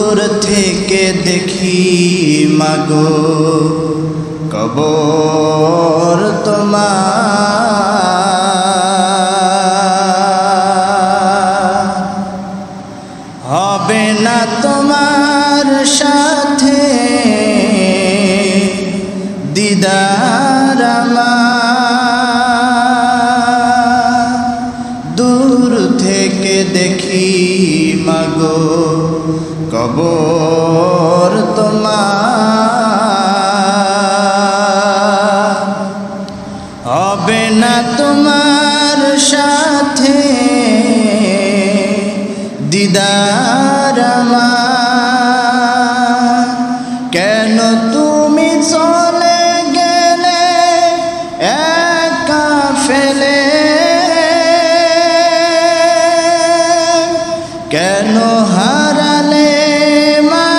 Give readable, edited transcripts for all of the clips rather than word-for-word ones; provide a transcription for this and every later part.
দূর থেকে দেখি মাগো কবর তোমার, হবে না তোমার সাথে দিদার আমার। দূর থেকে দেখি মাগো কবর তোমার, হবে না তোমার সাথে দিদার আমার। কেন তুমি চলে গেলে একা ফেলে, কেন হারালে মা,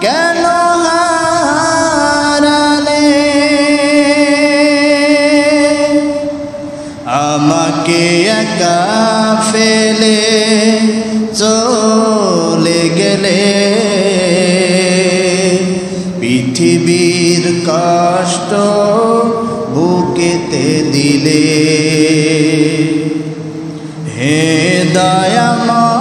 কেন হারালে আমাকে একা ফেলে চলে গেলে। পৃথিবীর কষ্ট বুকেতে দিলে, হে দয়াময়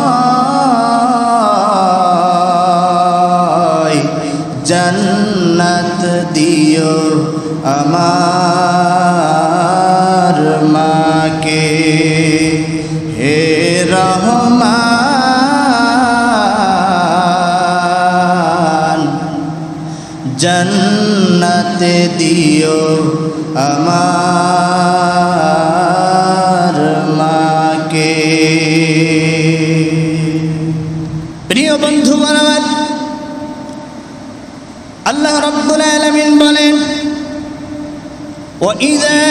জান্নাত দিও আমার মাকে। হে রহমান জান্নাতে দিও আমার মাকে। প্রিয় বন্ধুগণ আমার, আল্লাহ রাব্বুল আলামিন বলেন وَإِذَا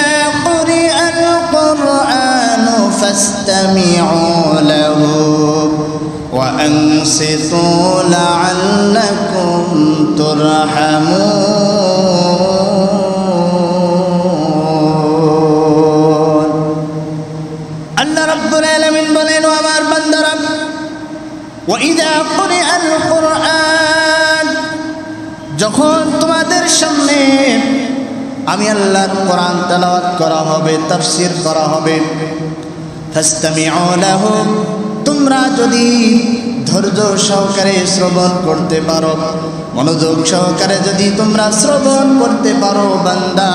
قُرِئَ الْقُرْآنُ فَاسْتَمِعُوا لَهُ وَأَنصِتُوا لَعَلَّكُمْ تُرْحَمُونَ। আল্লাহ রাব্বুল আলামিন বলেন, ও আমার বান্দারা, وَإِذَا قُرِئَ الْقُرْآنُ, যখন তোমাদের সামনে আমি আল্লাহর কোরআন তেলাওয়াত করা হবে, তাফসীর করা হবে, ফাসতামিউ লাহু, তোমরা যদি ধৈর্য সহকারে শ্রবণ করতে পারো, মনোযোগ সহকারে যদি তোমরা শ্রবণ করতে পারো বান্দা,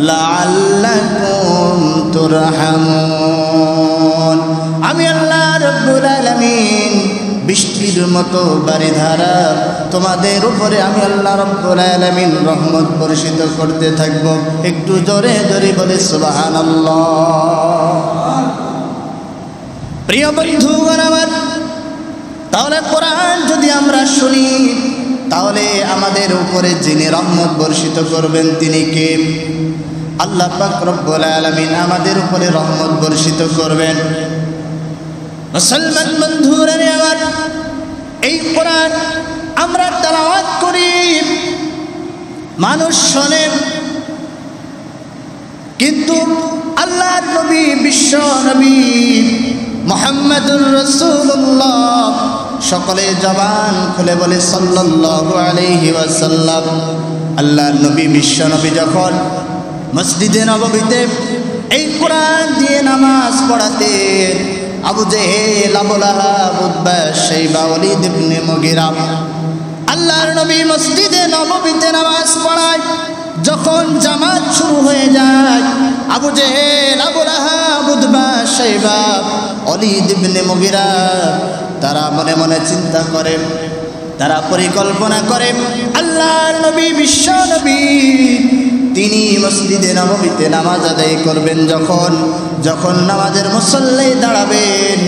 লাআল্লাকুম তুরহামুন, আমি আল্লাহ রাব্বুল আলামিন বৃষ্টির মতো বারিধারা তোমাদের উপরে আমি আল্লাহ রাব্বুল আলামিন রহমত বর্ষিত করতে থাকব। একটু জোরে জোরে বলে সুবহানাল্লাহ। প্রিয় বন্ধুগণ আমার, তাহলে কোরআন যদি আমরা শুনি, তাহলে আমাদের উপরে যিনি রহমত বর্ষিত করবেন তিনি কে? আল্লাহ পাক রব্বুল আলামিন আমাদের উপরে রহমত বর্ষিত করবেন। মুসলমান বন্ধুরা আমার, এই কোরআন আমরা তেলাওয়াত করি, মানুষ শোনে, কিন্তু আল্লাহর নবী, বিশ্ব নবী মুহাম্মদুর রাসূলুল্লাহ সকলে জবান খুলে বলে সাল্লাল্লাহু আলাইহি ওয়াসাল্লাম। আল্লাহর নবী, বিশ্ব নবী যখন মসজিদে নববীতে এই কোরআন দিয়ে নামাজ পড়াতেন, আবু জেহেল, আবু লাহাব, উতবা, শাইবা, ওয়ালিদ ইবনে মুগিরা, আল্লাহর নবী মসজিদে নববীতে নামাজ পড়ায়। যখন জামাত শুরু হয়ে যায়, আবু জেহেল, আবু লাহাব, উতবা, শাইবা, ওয়ালিদ ইবনে মুগিরা তারা মনে মনে চিন্তা করে, তারা পরিকল্পনা করে, আল্লাহর নবী, বিশ্ব নবী তিনি মসজিদে নববীতে নামাজ আদায় করবেন, যখন নামাজের মুসল্লায় দাঁড়াবেন,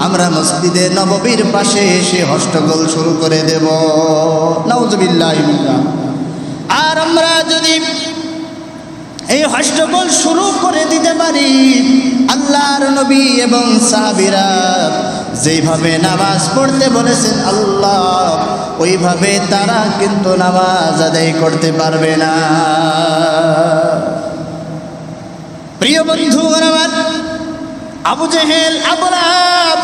আমরা মসজিদে নববীর পাশে এসে হট্টগোল শুরু করে দেব, নাউযুবিল্লাহ। আর আমরা যদি এই হট্টগোল শুরু করে দিতে পারি, আল্লাহর নবী এবং সাহাবীরা যেইভাবে নামাজ পড়তে বলেছেন আল্লাহ, ওইভাবে তারা কিন্তু নামাজ আদায় করতে পারবে না। প্রিয় বন্ধুগণ আমার, আবু জেহেল, আবু লাহাব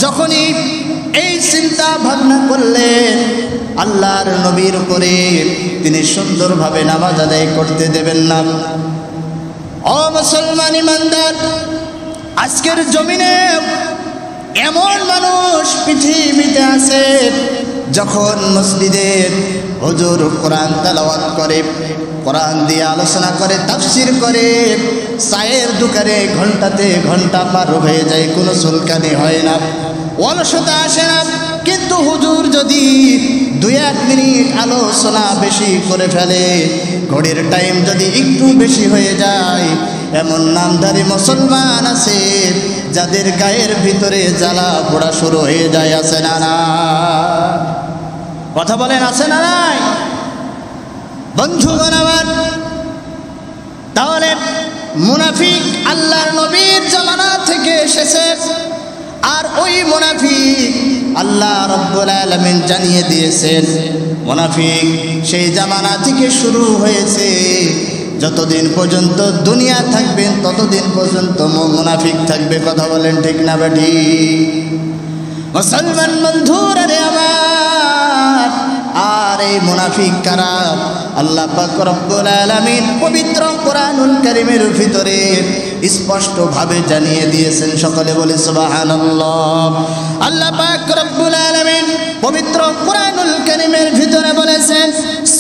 যখনই এই চিন্তা ভাবনা করলেন আল্লাহর নবীর উপরে তিনি সুন্দরভাবে নামাজ আদায় করতে দেবেন না। ও মুসলমান ইমানদার, আজকের জমিনে এমন মানুষ পৃথিবীতে আছে যখন মসজিদে হুজুর কোরআন তেলাওয়াত করে, কোরআন দিয়ে আলোচনা করে, তাফসীর করে, চায়ের দোকানে ঘন্টাতে ঘন্টা পার হয়ে যায়, কোনো চুলকানি হয় না, অলসতা আসে না। কিন্তু হুজুর যদি 2-1 মিনিট আলোচনা বেশি করে ফেলে, ঘড়ির টাইম যদি একটু বেশি হয়ে যায়, এমন নামধারী মুসলমান আছে যাদের গায়ের ভিতরে জ্বালা পোড়া শুরু হয়ে যায়। আছে না না? কথা বলেন, আছে না নাই? বন্ধুগণ আমার, তাহলে মুনাফিক আল্লাহর নবীর জামানা থেকে এসেছে, আর ওই মুনাফিক আল্লাহ রাব্বুল আলামিন জানিয়ে দিয়েছেন মুনাফিক সেই জামানা থেকে শুরু হয়েছে। যতদিন পর্যন্ত দুনিয়া থাকবেন ততদিন পর্যন্ত মুনাফিক থাকবে। কথা বলেন ঠিক না বেঠি? মুসলমান বন্ধুরা রে আমার, আর এই মুনাফিক কারা? আল্লাহ পাক রব্বুল আলামিন পবিত্র কোরআনুল কারীমের ভিতরে স্পষ্ট ভাবে জানিয়ে দিয়েছেন। সকলে বলি সুবহানাল্লাহ। আল্লাহ পাক রব্বুল আলামিন পবিত্র কোরআনুল কারীমের ভিতরে বলেছেন,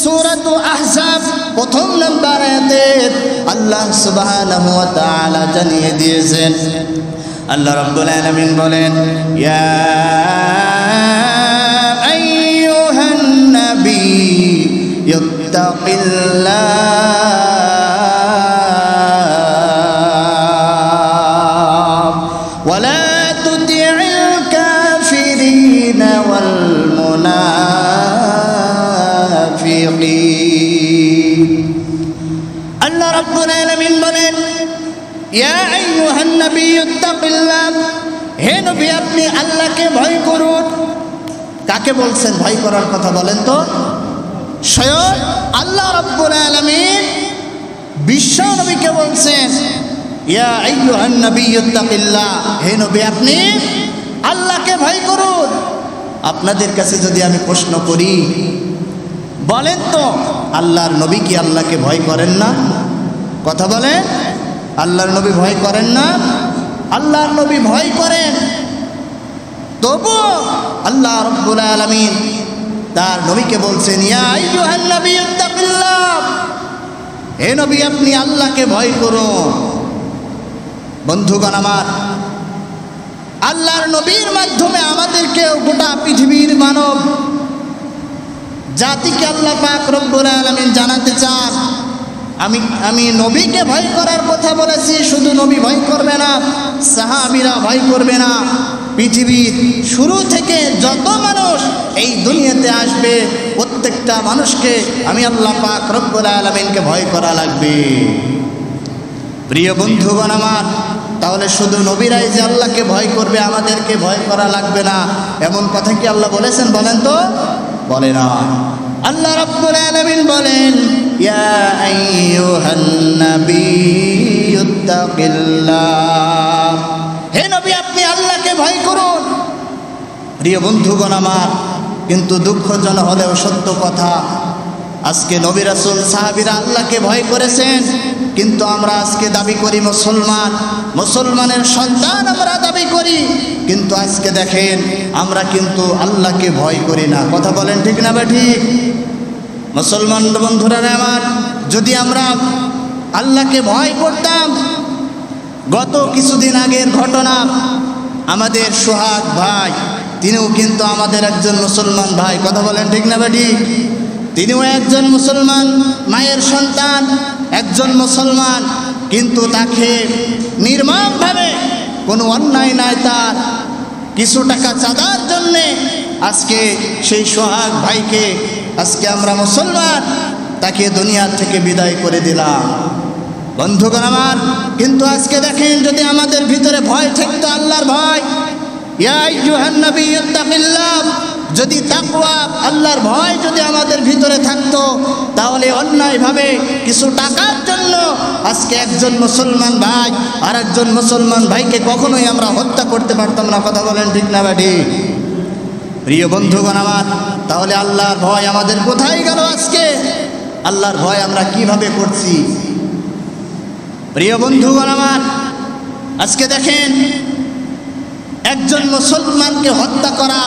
সূরাতুল আহজাব 1 নম্বর আয়াতে আল্লাহ সুবহানাহু ওয়া তাআলা জানিয়ে দিয়েছেন, আল্লাহ রাব্বুল আলামিন বলেন, ইয়া আইয়ুহান নবী ইত্তাকিল্লাহ ওয়া লা তুতি'ল কাফিরিন ওয়াল মুনাফিকিন। আল্লাহ রাব্বুল আলামিন বলেন, ইয়া আইয়ুহান নবী ইত্তাকিল্লাহ, হে নবী আপনি আল্লাহকে ভয় করুন। কাকে বলছেন ভয় করার কথা বলেন তো? স্বয়ং আল্লাহ রাব্বুল আলামিন বিশ্ব নবীকে বলছেন, ইয়া আইয়ুহান নবী ইত্তাকিল্লাহ, হে নবী আপনি আল্লাহকে ভয় করুন। আপনাদের কাছে যদি আমি প্রশ্ন করি, বলেন তো আল্লাহর নবী কি আল্লাহকে ভয় করেন না? কথা বলেন, আল্লাহর নবী ভয় করেন না? আল্লাহর নবী ভয় করেন, তবু আল্লাহ রাব্বুল আলামিন তার নবীকে বলছেন, ইয়া আইয়ুহান নবী ইত্তাকিল্লাহ, হে নবী আপনি আল্লাহকে ভয় করুন। বন্ধুগণ আমার, আল্লাহর নবীর মাধ্যমে আমাদেরকে গোটা পৃথিবীর মানব জাতিকে আল্লাহ পাক রব্বুল আলামিন জানাতে চান, আমি নবীকে ভয় করার কথা বলেছি। শুধু নবী ভয় করবে না, সাহাবীরা ভয় করবে না, পৃথিবীর শুরু থেকে যত মানুষ এই দুনিয়াতে আসবে প্রত্যেকটা মানুষকে আমি আল্লাহ পাক রব্বুল আলামিনকে ভয় করা লাগবে। প্রিয় বন্ধুগণ আমার, তাহলে শুধু নবীরাই যে আল্লাহকে ভয় করবে, আমাদেরকে ভয় করা লাগবে না, এমন কথা কি আল্লাহ বলেছেন? বলেন তো, বলে না। আল্লাহ রাব্বুল আলামিন বলেন, ইয়া আইয়ুহান নবী ইত্তাকিল্লাহ, হে নবী আপনি আল্লাহকে ভয় করুন। প্রিয় বন্ধুগণ আমার, কিন্তু দুঃখজনক হলেও সত্য কথা, আজকে নবী রাসূল সাহাবীরা আল্লাহকে ভয় করেছেন, কিন্তু আমরা আজকে দাবি করি মুসলমান, মুসলমানের সন্তান আমরা দাবি করি, কিন্তু আজকে দেখেন আমরা কিন্তু আল্লাহকে ভয় করি না। কথা বলেন ঠিক না বা ঠিক? মুসলমান বন্ধুরা আমার, যদি আমরা আল্লাহকে ভয় করতাম, গত কিছুদিন আগের ঘটনা, আমাদের সোহাগ ভাই তিনিও কিন্তু আমাদের একজন মুসলমান ভাই। কথা বলেন ঠিক না বা ঠিক? তিনিও একজন মুসলমান, মায়ের সন্তান, একজন মুসলমান, কিন্তু তাকে নির্মমভাবে কোনো অন্যায় নাই, তার কিছু টাকা চাঁদার জন্যে আজকে সেই সোহাগ ভাইকে আজকে আমরা মুসলমান তাকে দুনিয়া থেকে বিদায় করে দিলাম। বন্ধুগণ আমার, কিন্তু আজকে দেখেন যদি আমাদের ভিতরে ভয় থাকতো, আল্লাহর ভয়, ইয়া আইয়ুহান নবী ইত্তাকিল্লাহ, যদি তাকওয়া আল্লাহর ভয় যদি আমাদের ভিতরে থাকতো, তাহলে অন্যায়ভাবে কিছু টাকার জন্য আজকে একজন মুসলমান ভাই আর একজন মুসলমান ভাইকে কখনোই আমরা হত্যা করতে পারতাম না। কথা বলেন ঠিক না বেঠি? প্রিয় বন্ধুগণ আমার, তাহলে আল্লাহর ভয় আমাদের কোথায় গেল আজকে? আল্লাহর ভয় আমরা কিভাবে করছি? প্রিয় বন্ধুগণ আমার, আজকে দেখেন একজন মুসলমানকে হত্যা করা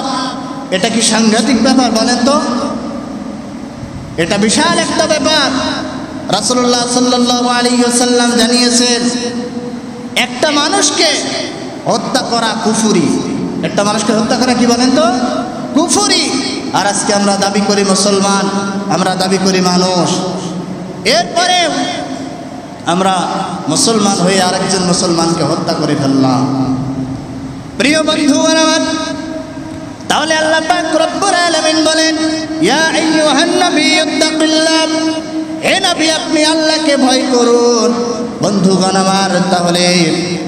এটা কি সাংঘাতিক ব্যাপার বলেন তো? এটা বিশাল একটা ব্যাপার। রাসূলুল্লাহ সাল্লাল্লাহু আলাইহি ওয়াসাল্লাম জানিয়েছেন একটা মানুষকে হত্যা করা কুফরি। একটা মানুষকে হত্যা করা কি বলেন তো? কুফরি। আর আজকে আমরা দাবি করি মুসলমান, আমরা দাবি করি মানুষ, এরপরে আমরা মুসলমান হয়ে আরেকজন মুসলমানকে হত্যা করে ফেললাম। প্রিয় বন্ধুগণ আমার, তাহলে আল্লাহ পাক রব্বুল আলামিন বলেন ইয়া আইয়ুহান নাবিয়্যু তাকিল্লাহ, হে নবী আপনি আল্লাহকে ভয় করুন। বন্ধুগণ আমার, তাহলে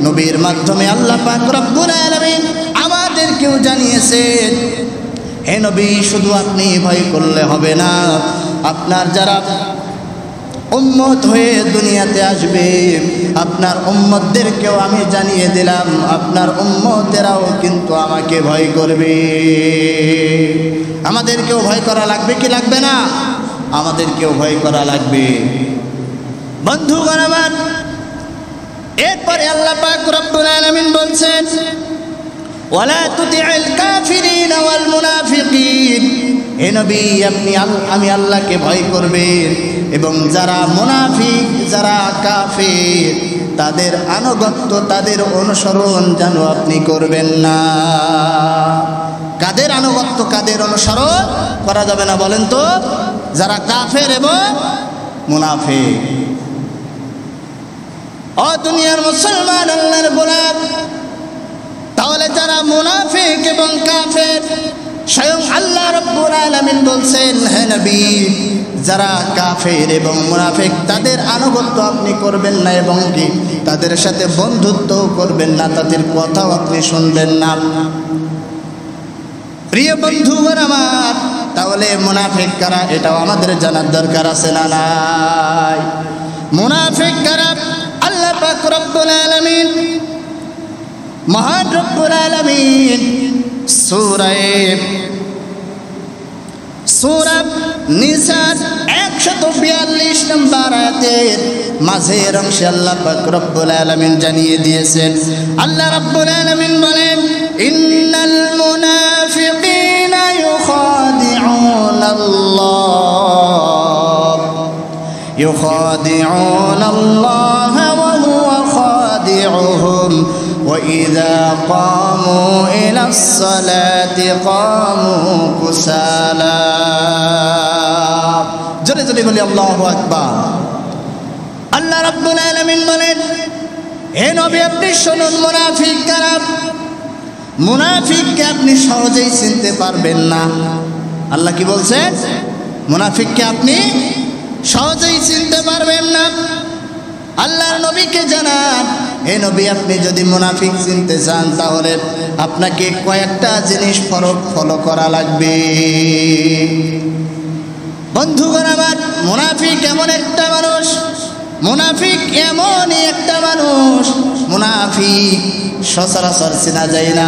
নবীর মাধ্যমে আল্লাহ পাক রব্বুল আলামিন আমাদেরকেও জানিয়েছেন হে নবী শুধু আপনি ভয় করলে হবে না, আপনার যারা উম্মত হয়ে দুনিয়াতে আসবে আপনার উম্মতদেরকেও আমি জানিয়ে দিলাম আপনার উম্মতেরাও কিন্তু আমাকে ভয় করবে। আমাদেরকেও ভয় করা লাগবে কি লাগবে না? আমাদেরকেও ভয় করা লাগবে। বন্ধুগণ আমার, এরপরে আল্লাহ পাক রব্বুল আলামিন বলছেন ওয়ালা তুতি'ল কাফিরিন ওয়াল মুনাফিকিন, হে নবী আপনি আমি আল্লাহকে ভয় করবেন এবং যারা মুনাফিক যারা কাফির তাদের আনুগত্য তাদের অনুসরণ যেন আপনি করবেন না। কাদের আনুগত্য কাদের অনুসরণ করা যাবে না বলেন তো? যারা কাফের এবং মুনাফিক। ও দুনিয়ার মুসলমান আল্লাহর গোলাম, তাহলে যারা মুনাফিক এবং কাফের স্বয়ং আল্লাহ রাব্বুল আলামিন বলছেন হে নবী যারা কাফের এবং মুনাফিক তাদের আনুগত্য আপনি করবেন না এবং কি তাদের সাথে বন্ধুত্ব করবেন না, তাদের কথাও আপনি শুনবেন না। প্রিয় বন্ধুগণ আমার, তাহলে মুনাফিক কারা এটাও আমাদের জানার দরকার আছে না নাই? মুনাফিক কারা? আল্লাহ পাক রব্বুল আলামিন মহান রব্বুল আলামিন সূরা নিসার 142 নম্বর আয়াতের মাঝের অংশে আল্লাহ পাক রব্বুল আলামিন জানিয়ে দিয়েছেন। আল্লাহ রব্বুল আলামিন বলেন ইন্নাল মুনাফিকিনা ইউখাদিউনাল্লাহ ওয়া হুয়া খাদিউহুম وإذا قاموا إلى الصلاة قاموا كسالى। জোরে জোরে বলি আল্লাহু আকবার। আল্লাহ রাব্বুল আলামিন বলেন হে নবী আপনি শুনুন মুনাফিক কারা। মুনাফিককে আপনি সহজেই চিনতে পারবেন না। আল্লাহ কি বলছেন? মুনাফিককে আপনি সহজেই চিনতে পারবেন না। আল্লাহর নবীকে জানান হে নবী আপনি যদি মুনাফিক চিনতে চান তাহলে আপনাকে কয়েকটা জিনিস ফলো করা লাগবে। বন্ধুগণ আমার, মুনাফিক এমন একটা মানুষ, মুনাফিক এমনই একটা মানুষ, মুনাফিক সচরাচর চেনা যায় না।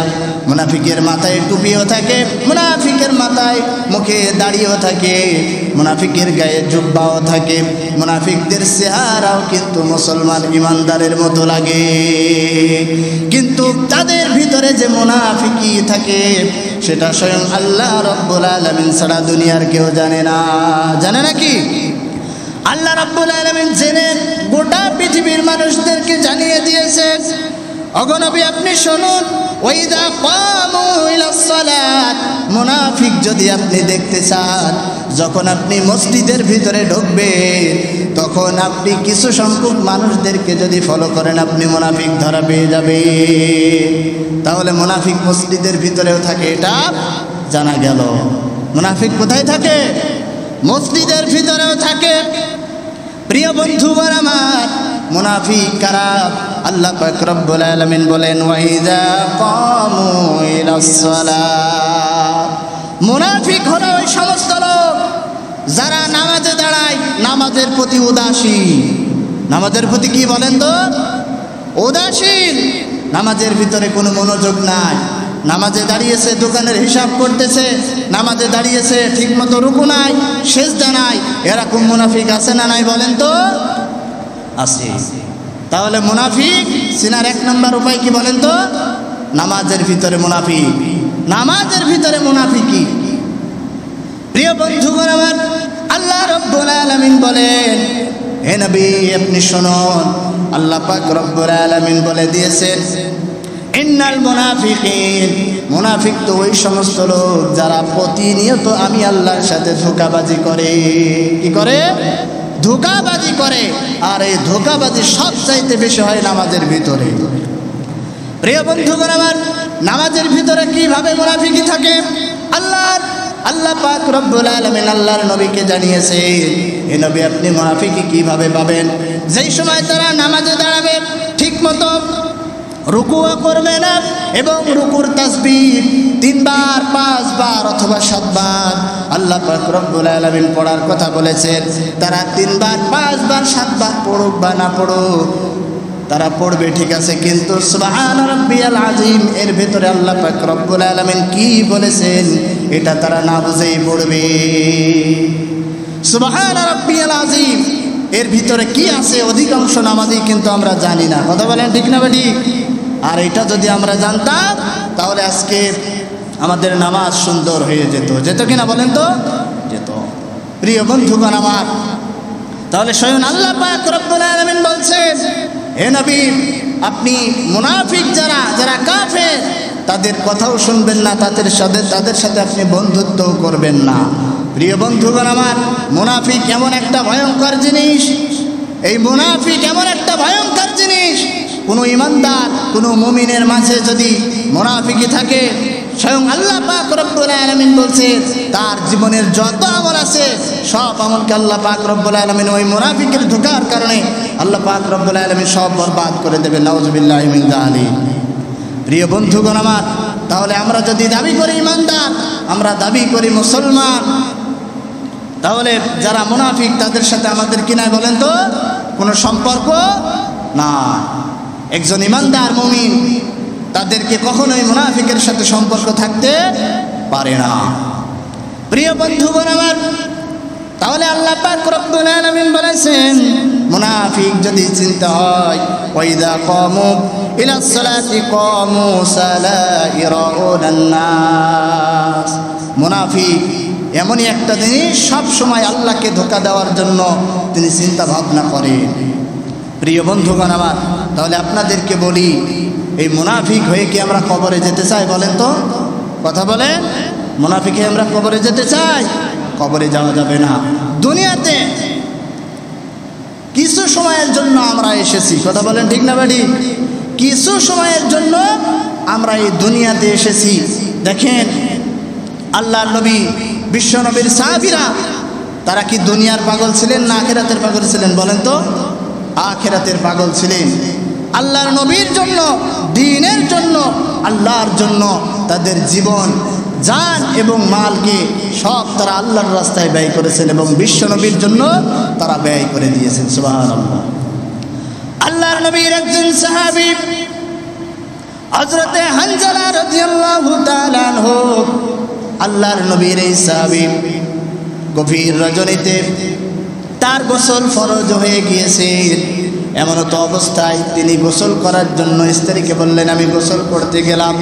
মুনাফিকের মাথায় টুপিও থাকে, মুনাফিকের মাথায় মুখে দাড়িও থাকে, মুনাফিকের গায়ে জুব্বাও থাকে, মুনাফিকদের চেহারাও কিন্তু মুসলমান ইমানদারের মতো লাগে, কিন্তু তাদের ভিতরে যে মুনাফিকি থাকে সেটা স্বয়ং আল্লাহ রাব্বুল আলামিন ছাড়া দুনিয়ার কেউ জানে না। জানে নাকি? আল্লাহ রাব্বুল আলামিন জেনে গোটা পৃথিবীর মানুষদেরকে জানিয়ে দিয়েছেন ওগো নবী আপনি শুনুন ওয়াইদা কামু ইলাস সালাত, মুনাফিক যদি আপনি দেখতে চান যখন আপনি মসজিদের ভিতরে ঢুকবেন তখন আপনি কিছু সংখ্যক মানুষদেরকে যদি ফলো করেন আপনি মুনাফিক ধরা পেয়ে যাবেন। তাহলে মুনাফিক মসজিদের ভিতরেও থাকে, এটা জানা গেল। মুনাফিক কোথায় থাকে? মসজিদের ভিতরেও থাকে। প্রিয় বন্ধুগণ আমার, মুনাফিক কারা? আল্লাহ পাক রব্বুল আলামিন বলেন ওয়াইদা কামু ইলাস সালাত, নামাজের প্রতি উদাসীন। নামাজের প্রতি কি বলেন তো? উদাসীন। নামাজের ভিতরে কোনো মনোযোগ নাই। নামাজে দাঁড়িয়েছে দোকানের হিসাব করতেছে, নামাজে দাঁড়িয়েছে ঠিকমতো রুকু নাই, সেজদা নাই। এরকম মুনাফিক আছে না নাই বলেন তো? আছে। তাহলে মুনাফিক চিনার 1 নম্বর উপায় কি বলেন তো? নামাজের ভিতরে মুনাফিক। নামাজের ভিতরে মুনাফিকি। প্রিয় বন্ধুগণ আমার, আল্লাহ রাব্বুল আলামিন বলেন, হে নবী আপনি শুনুন, আল্লাহ পাক রব্বুল আলামিন বলে দিয়েছেন, ইন্নাল মুনাফিকিন, মুনাফিক তো ওই সমস্ত লোক যারা প্রতিনিয়ত আমি আল্লাহর সাথে ধোঁকাবাজি করে। কি করে? ধোঁকাবাজি করে। আর এই ধোঁকাবাজি সবচাইতে বেশি হয় নামাজের ভিতরে। প্রিয় বন্ধুগণ আমার, নামাজের ভিতরে কিভাবে মুনাফিকি থাকে আল্লাহ পাক রব্বুল আলামিন আল্লাহর নবীকে জানিয়েছে, হে নবী আপনি মুনাফিকি কিভাবে পাবেন? যেই সময় তারা নামাজে দাঁড়াবে ঠিকমতো রুকুও করবে না এবং রুকুর তাসবিহ 3 বার 5 বার অথবা 7 বার আল্লাহ পাক রব্বুল আলামিন পড়ার কথা বলেছেন। তারা 3 বার 5 বার 7 বার পড়ুক বা না পড়ুক, তারা পড়বে ঠিক আছে, কিন্তু সুবহান রাব্বিয়াল আযীম এর ভিতরে আল্লাহ পাক রব্বুল আলামিন কি বলেছেন এটা তারা না বুঝেই পড়বে। সুবহান রাব্বিয়াল আযীম এর ভিতরে কি আছে অধিকাংশ নামাজি কিন্তু আমরা জানি না। কথা বলেন ঠিক না ঠিক? আর এটা যদি আমরা জানতাম তাহলে আজকে আমাদের নামাজ সুন্দর হয়ে যেত। যেত কিনা বলেন তো? যেত। প্রিয় বন্ধুগণ আমার, তাহলে স্বয়ং আল্লাহ পাক রব্বুল আলামিন বলছেন, হে নবী আপনি মুনাফিক যারা কাফের তাদের কথাও শুনবেন না, তাদের সাথে আপনি বন্ধুত্বও করবেন না। প্রিয় বন্ধুগণ আমার, মুনাফিক এমন একটা ভয়ঙ্কর জিনিস, এই মুনাফিক এমন একটা ভয়ঙ্কর জিনিস, কোনো ইমানদার কোনো মুমিনের মাঝে যদি মুনাফিকি থাকে, স্বয়ং আল্লাহ পাক রব্বুল আলামিন বলছেন তার জীবনের যত আমল আছে সব আমলকে আল্লাহ পাক রব্বুল আলামিন ওই মুনাফিকের ধোঁকার কারণে আল্লাহ পাক রব্বুল আলামিন সব বরবাদ করে দেবে। নাউযুবিল্লাহি মিন যালিক। প্রিয় বন্ধুগণ আমার, তাহলে আমরা যদি দাবি করি ইমানদার, আমরা দাবি করি মুসলমান, তাহলে যারা মুনাফিক তাদের সাথে আমাদের কি নাই বলেন তো? কোনো সম্পর্ক না। একজন ইমানদার মুমিন তাদেরকে কখনোই মুনাফিকের সাথে সম্পর্ক থাকতে পারে না। প্রিয় বন্ধুগণ আমার, তাহলে আল্লাহ পাক রব্বুল আলামিন বলেছেন মুনাফিক যদি চিন্তা হয়, ওয়াইদা কামু ইলাস সালাতি কামু সালাইরাউনান নাস। মুনাফিক এমনই একটা জিনিস, সব সময় আল্লাহকে ধোঁকা দেওয়ার জন্য তিনি চিন্তা ভাবনা করেন। প্রিয় বন্ধুগণ আমার, তাহলে আপনাদেরকে বলি, এই মুনাফিক হয়ে কি আমরা কবরে যেতে চাই বলেন তো? কথা বলেন, মুনাফিক হয়ে আমরা কবরে যেতে চাই? কবরে যাওয়া যাবে না। দুনিয়াতে কিছু সময়ের জন্য আমরা এসেছি। কথা বলেন ঠিক না বাড়ি? কিছু সময়ের জন্য আমরা এই দুনিয়াতে এসেছি। দেখেন আল্লাহর নবী, বিশ্ব নবীর সাহাবীরা, তারা কি দুনিয়ার পাগল ছিলেন না আখিরাতের পাগল ছিলেন বলেন তো? আখিরাতের পাগল ছিলেন। আল্লাহর নবীর জন্য, দ্বীনের জন্য, আল্লাহর জন্য তাদের জীবন, জান এবং মালকে সব তারা আল্লাহর রাস্তায় ব্যয় করেছেন এবং বিশ্ব নবীর জন্য তারা ব্যয় করে দিয়েছেন। সুবহানাল্লাহ। আল্লাহর নবীর একজন সাহাবী হযরতে হানজালা রাদিয়াল্লাহু তাআলা আনহু, আল্লাহর নবীর এই সাহাবী গভীর রজনীতে তার গোসল ফরজ হয়ে গিয়েছে। এমন তো অবস্থায় তিনি গোসল করার জন্য স্ত্রীকে বললেন আমি গোসল করতে গেলাম।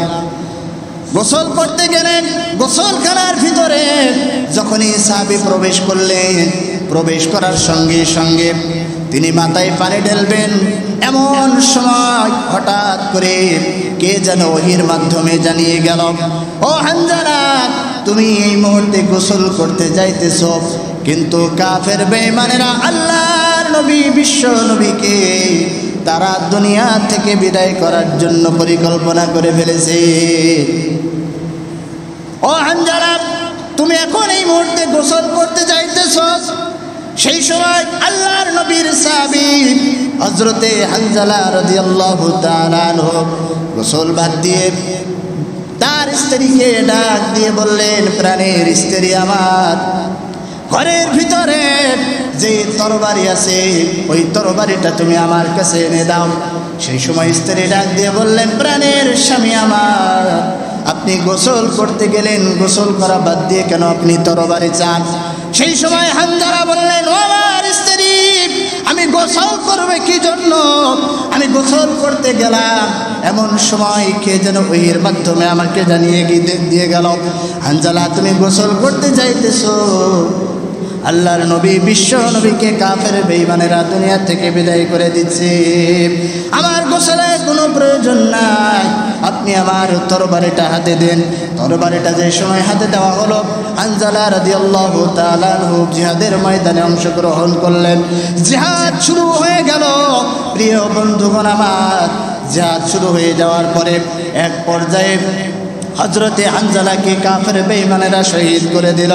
গোসল করতে গেলেন, গোসলখানার ভিতরে যখনই সাহাবী প্রবেশ করলেন, প্রবেশ করার সঙ্গে সঙ্গে তিনি মাথায় পানি ঢেলবেন, এমন সময় হঠাৎ করে কে যেন ওহীর মাধ্যমে জানিয়ে গেল, ও হানজালা তুমি এই মুহূর্তে গোসল করতে যাইতেছ। কিন্তু কাফের বেঈমানেরা আল্লাহর নবী, বিশ্ব নবীকে তারা দুনিয়া থেকে বিদায় করার জন্য পরিকল্পনা করে ফেলেছে। ও হানজালা তুমি এখন এই মুহূর্তে গোসল করতে যাইতেছ। সেই সময় আল্লাহর নবীর সাহাবী হযরতে হানজালা রাদিয়াল্লাহু তাআলা আনহু গোসল বাদ দিয়ে তার স্ত্রীকে ডাক দিয়ে বললেন, প্রাণের স্ত্রী আমার, ঘরের ভিতরে যে তরবারি আছে ওই তরবারিটা তুমি আমার কাছে এনে দাও। সেই সময় স্ত্রী ডাক দিয়ে বললেন, প্রাণের স্বামী আমার, আপনি গোসল করতে গেলেন, গোসল করা বাদ দিয়ে কেন আপনি তরবারি চান? সেই সময় হানজালা বললেন, ও আমার স্ত্রী, আমি গোসল করবে কি জন্য? আমি গোসল করতে গেলাম, এমন সময় কে যেন ওহির মাধ্যমে আমাকে জানিয়ে দিয়ে গেল, হানজালা তুমি গোসল করতে যাইতেছো। আল্লাহর নবী, বিশ্ব নবীকে কাফের বেঈমানেরা দুনিয়া থেকে বিদায় করে দিচ্ছে। আমার গোসলের কোনো প্রয়োজন নাই, আপনি আমার তরবারিটা হাতে দেন। তরবারিটা যে সময় হাতে দেওয়া হলো, হানজালা রাদিয়াল্লাহু তাআলা আনহু জিহাদের ময়দানে অংশগ্রহণ করলেন। জিহাদ শুরু হয়ে গেল। প্রিয় বন্ধুগণ আমার, জিহাদ শুরু হয়ে যাওয়ার পরে এক পর্যায়ে হযরতে হানজালাকে কাফের বেঈমানেরা শহীদ করে দিল।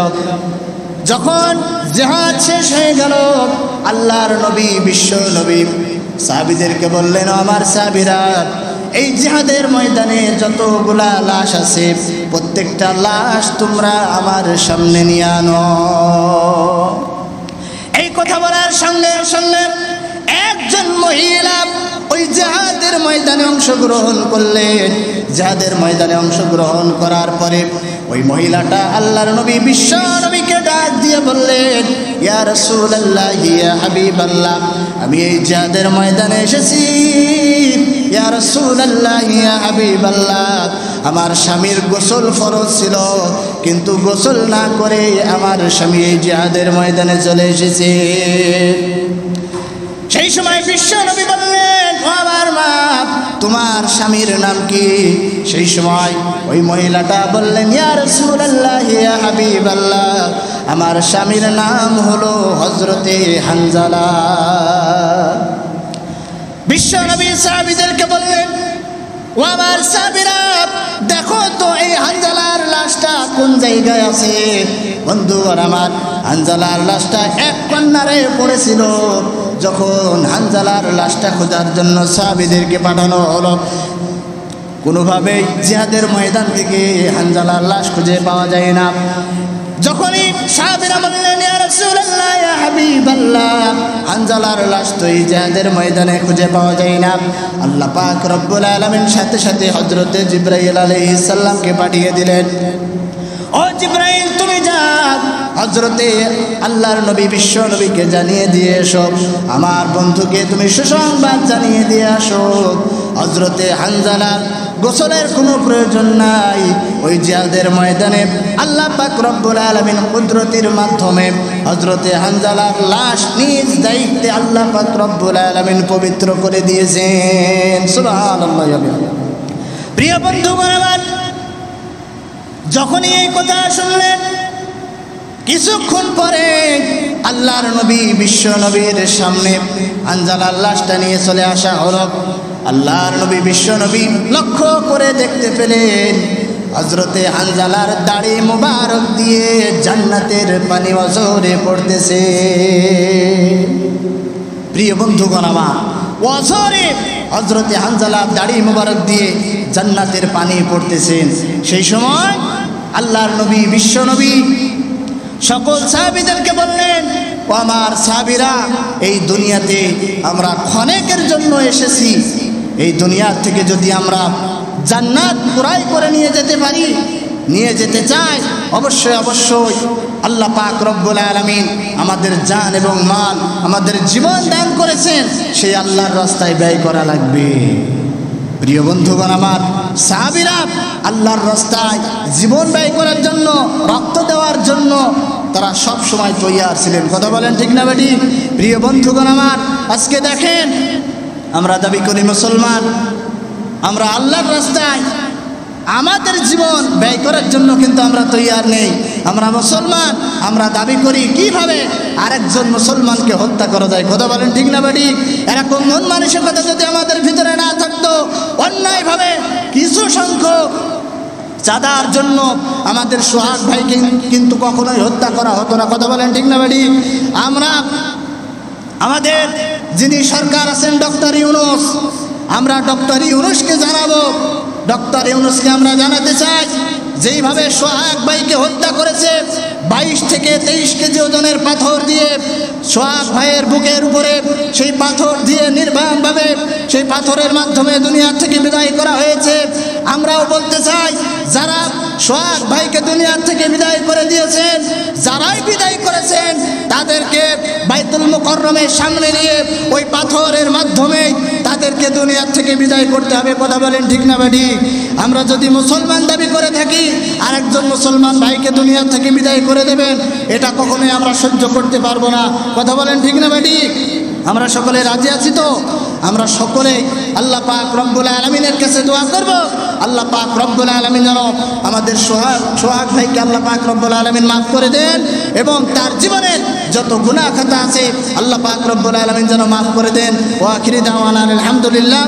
যখন জিহাদ শেষ হয়ে গেল, আল্লাহর নবী, বিশ্ব নবী সাহাবীদেরকে বললেন, আমার সাহাবীরা, এই জিহাদের ময়দানে যতগুলা লাশ আছে প্রত্যেকটা লাশ তোমরা আমার সামনে নিয়ে আনো। এই কথা বলার সঙ্গে সঙ্গে একজন মহিলা ওই জিহাদের ময়দানে অংশগ্রহণ করলেন। জিহাদের ময়দানে অংশগ্রহণ করার পরে ওই মহিলাটা আল্লাহর নবী, বিশ্ব নবীকে ডাক দিয়ে বললেন, ইয়া রাসূলুল্লাহ, ইয়া হাবিবাল্লাহ, আমি এই জিহাদের ময়দানে এসেছি। ইয়া রাসূলুল্লাহ, ইয়া হাবিবাল্লাহ, আমার স্বামীর গোসল ফরজ ছিল, কিন্তু গোসল না করে আমার স্বামী এই জিহাদের ময়দানে চলে এসেছে। সেই সময় বিশ্ব নবী বললেন, আমার মা, তোমার স্বামীর নাম কি? সেই সময় ওই মহিলাটা বললেন, ইয়া রাসূলুল্লাহ, ইয়া হাবিবাল্লাহ, আমার স্বামীর নাম হলো হযরতে হানজালা। বিশ্ব নবী সাহাবীদেরকে বললেন, ও আমার সাহাবীরা, দেখো তো এই হানজালার লাশটা কোন জায়গায় আছে? বন্ধুগণ আমার, হানজালার লাশটা এক কন্যারে পড়েছিল। যখন হানজালার লাশটা খোঁজার জন্য সাহাবীদেরকে পাঠানো হলো, কোনোভাবেই জিহাদের ময়দান থেকে হানজালার লাশ খুঁজে পাওয়া যায় না। যখনই সাহাবীরা বললেন, ইয়া রাসূলুল্লাহ, ইয়া হাবিবাল্লাহ, হানজালার লাশ তো এই জিহাদের ময়দানে খুঁজে পাওয়া যায় না, আল্লাহ পাক রব্বুল আলামিন সাথে সাথে হযরতে জিবরাইল আলাইহিস সালামকে পাঠিয়ে দিলেন। ও জিবরাইল, তুমি যাও, হযরতে আল্লাহর নবী, বিশ্ব নবীকে জানিয়ে দিয়ে এসো, আমার বন্ধুকে তুমি সুসংবাদ জানিয়ে দিয়ে আসো, হযরতে হানজালার গোসলের কোনো প্রয়োজন নাই। ওই জিহাদের ময়দানে আল্লাহ পাক রব্বুল আলামিন কুদরতের মাধ্যমে হযরতে হানজালার লাশ নিজ দায়িত্বে আল্লাহ পাক রব্বুল আলামিন পবিত্র করে দিয়েছেন। সুবহানাল্লাহ। প্রিয় বন্ধুগণ আমার, যখনই এই কথা শুনলেন, কিছুক্ষণ পরে আল্লাহর নবী, বিশ্ব নবীর সামনে হানজালার লাশটা নিয়ে চলে আসা হলো। আল্লাহর নবী, বিশ্ব নবী লক্ষ্য করে দেখতে পেলেন হযরতে হানজালার দাড়ি মোবারক দিয়ে জান্নাতের পানি অঝরে পড়তেছে। প্রিয় বন্ধুগণ আমার, অঝরে হযরতে হানজালার দাড়ি মোবারক দিয়ে জান্নাতের পানি পড়তেছেন। সেই সময় আল্লাহর নবী, বিশ্ব নবী সকল সাহাবীদেরকে বললেন, ও আমার সাহাবীরা, এই দুনিয়াতে আমরা ক্ষণেকের জন্য এসেছি। এই দুনিয়া থেকে যদি আমরা জান্নাত ক্রয় করে নিয়ে যেতে পারি, নিয়ে যেতে চাই, অবশ্যই অবশ্যই আল্লাহ পাক রব্বুল আলামিন আমাদের জান এবং মাল, আমাদের জীবন দান করেছেন, সেই আল্লাহর রাস্তায় ব্যয় করা লাগবে। প্রিয় বন্ধুগণ আমার, সাহাবীরা আল্লাহর রাস্তায় জীবন ব্যয় করার জন্য, রক্ত দেওয়ার জন্য তারা সব সময় তৈয়ার ছিলেন। কথা বলেন ঠিক না বেটি? প্রিয় বন্ধুগণ আমার, আজকে দেখেন, আমরা দাবি করি মুসলমান, আমরা আল্লাহর রাস্তায় আমাদের জীবন ব্যয় করার জন্য কিন্তু আমরা তৈয়ার নেই। আমরা মুসলমান, আমরা দাবি করি কিভাবে আরেকজন মুসলমানকে হত্যা করা যায়। কথা বলেন ঠিক না বেটি? এরকম মন মানসিকতা যদি আমাদের ভিতরে না থাকতো, অন্যায়ভাবে কিছু সংখ্যক চাঁদার জন্য আমাদের সোহাগ ভাইকে কিন্তু কখনোই হত্যা করা হতো না। কথা বলেন ঠিক না বেটি? আমরা আমাদের যিনি সরকার আছেন ডক্টর ইউনূস, আমরা ডক্টর ইউনূসকে জানাবো, ডক্টর ইউনূসকে আমরা জানাতে চাই যেইভাবে সোহাগ ভাইকে হত্যা করেছে 22 থেকে 23 কেজি ওজনের পাথর দিয়ে সোহাগ ভাইয়ের বুকের উপরে সেই পাথর দিয়ে নির্মমভাবে সেই পাথরের মাধ্যমে দুনিয়া থেকে বিদায় করা হয়েছে। আমরাও বলতে চাই, যারা সোহাগ ভাইকে দুনিয়া থেকে বিদায় করে দিয়েছেন, যারাই বিদায় করেছেন, তাদেরকে বাইতুল মুকাররমের সামনে নিয়ে ওই পাথরের মাধ্যমে তাদেরকে দুনিয়া থেকে বিদায় করতে হবে। কথা বলেন ঠিক না বেঠি? আমরা যদি মুসলমান দাবি করে থাকি আর একজন মুসলমান ভাইকে দুনিয়া থেকে বিদায় করে দেবেন, এটা কখনোই আমরা সহ্য করতে পারবো না। কথা বলেন ঠিক না বেঠি? আমরা সকলে রাজি আছি তো? আমরা সকলে আল্লাহ পাক রব্বুল আলামিনের কাছে দোয়া করব, আল্লাহ পাক রব্বুল আলামিন যেন আমাদের সোহাগ ভাইকে আল্লাহ পাক রব্বুল আলামিন মাফ করে দেন এবং তার জীবনের যত গুনাহ খাতা আছে আল্লাহ পাক রব্বুল আলামিন যেন মাফ করে দেন। ওয়া আখিরি দাওয়ানা আলহামদুলিল্লাহ।